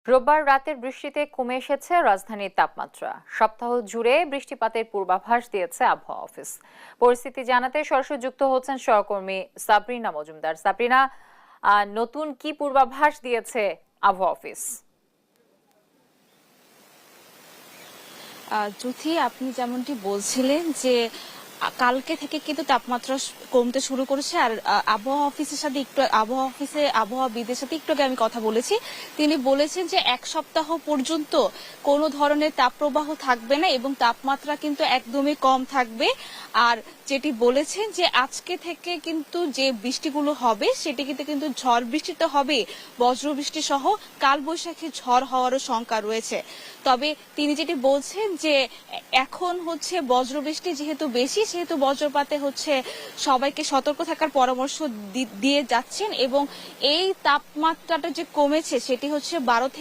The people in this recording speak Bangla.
রোববার রাতের বৃষ্টিতে কমে এসেছে রাজধানীর তাপমাত্রা। সপ্তাহ জুড়ে বৃষ্টিপাতের পূর্বাভাস দিয়েছে আবহাওয়া অফিস। পরিস্থিতি জানাতে সরাসরি যুক্ত হচ্ছেন সহকর্মী সাবরিনা মজুমদার। সাবরিনা, নতুন কি পূর্বাভাস দিয়েছে আবহাওয়া অফিস? জ্যোতি, আপনি যেমনটি বলছিলেন যে কালকে থেকে কিন্তু তাপমাত্রা কমতে শুরু করেছে। আর আবহাওয়া অফিসের সাথে আবহাওয়াবিদের সাথে একটু আগে আমি কথা বলেছি। তিনি বলেছেন যে এক সপ্তাহ পর্যন্ত কোনো ধরনের তাপপ্রবাহ থাকবে না এবং তাপমাত্রা কিন্তু একদমই কম থাকবে। আর যেটি বলেছেন যে আজকে থেকে কিন্তু যে বৃষ্টিগুলো হবে সেটি কিন্তু ঝড় বৃষ্টি তো হবে, বজ্রবৃষ্টি সহ কালবৈশাখী ঝড় হওয়ারও শঙ্কা রয়েছে। তবে তিনি যেটি বলছেন যে এখন হচ্ছে বজ্রবৃষ্টি যেহেতু বেশি, সেহেতু বজ্রপাতে হচ্ছে সবাইকে সতর্ক থাকার পরামর্শ দিয়ে যাচ্ছেন। এবং এই তাপমাত্রাটা যে কমেছে সেটি হচ্ছে 12 থেকে